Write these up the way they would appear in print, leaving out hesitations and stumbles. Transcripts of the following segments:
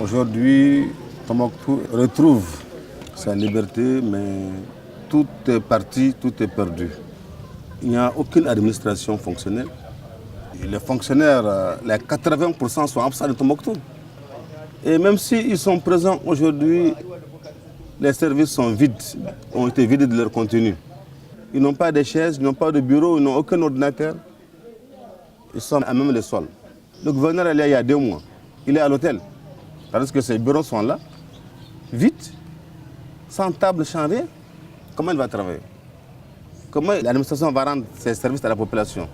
Aujourd'hui, Tombouctou retrouve sa liberté, mais tout est parti, tout est perdu. Il n'y a aucune administration fonctionnelle. Les fonctionnaires, les 80% sont absents de Tombouctou. Et même s'ils sont présents aujourd'hui, les services sont vides, ont été vidés de leur contenu. Ils n'ont pas de chaises, ils n'ont pas de bureau, ils n'ont aucun ordinateur. Ils sont à même le sol. Le gouverneur est là il y a 2 mois. Il est à l'hôtel. Parce que ses bureaux sont là, vides, sans table, sans rien. Comment il va travailler? Comment l'administration va rendre ses services à la population?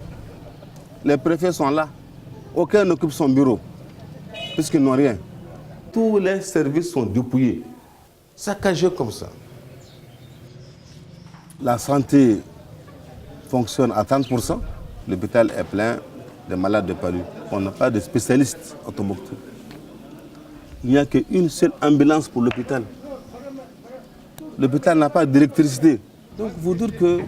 Les préfets sont là. Aucun n'occupe son bureau, puisqu'ils n'ont rien. Tous les services sont dépouillés, saccagés comme ça. La santé fonctionne à 30%. L'hôpital est plein de malades de palu. On n'a pas de spécialistes à Tombouctou. Il n'y a qu'une seule ambulance pour l'hôpital. L'hôpital n'a pas d'électricité. Donc, vous dire que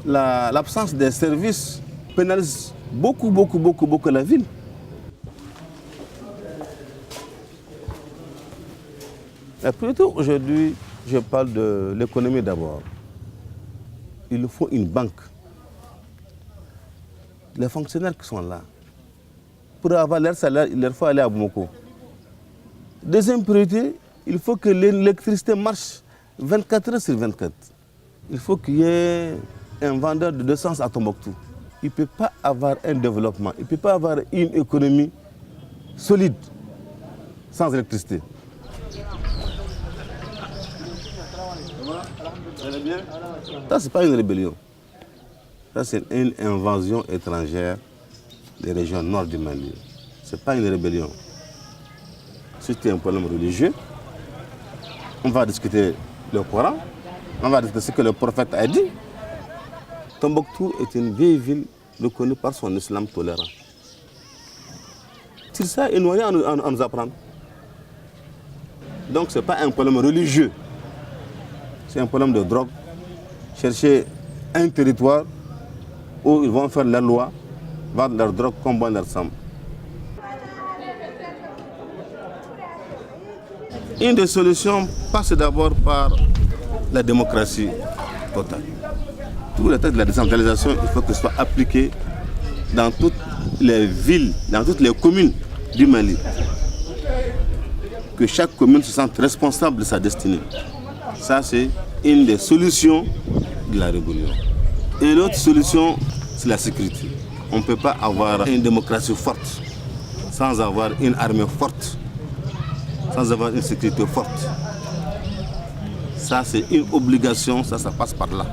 l'absence des services pénalise beaucoup la ville. Mais plutôt aujourd'hui, je parle de l'économie d'abord. Il faut une banque. Les fonctionnaires qui sont là, pour avoir leur salaire, il leur faut aller à Bamako. Deuxième priorité, il faut que l'électricité marche 24 heures sur 24. Il faut qu'il y ait un vendeur d'essence à Tombouctou. Il ne peut pas avoir un développement, il ne peut pas avoir une économie solide sans électricité. Ça, ce n'est pas une rébellion. Ça, c'est une invasion étrangère des régions nord du Mali. Ce n'est pas une rébellion. C'est un problème religieux. On va discuter le Coran, on va discuter ce que le prophète a dit. Tombouctou est une vieille ville reconnue par son islam tolérant. C'est ça, il n'y a rien à nous apprendre. Donc ce n'est pas un problème religieux. C'est un problème de drogue. Chercher un territoire où ils vont faire leur loi, vendre leur drogue comme bon leur semble. Une des solutions passe d'abord par la démocratie totale. Tous les textes de la décentralisation, il faut que ce soit appliqué dans toutes les villes, dans toutes les communes du Mali. Que chaque commune se sente responsable de sa destinée. Ça, c'est une des solutions de la rébellion. Et l'autre solution, c'est la sécurité. On ne peut pas avoir une démocratie forte sans avoir une armée forte, sans avoir une sécurité forte. Ça, c'est une obligation, ça passe par là.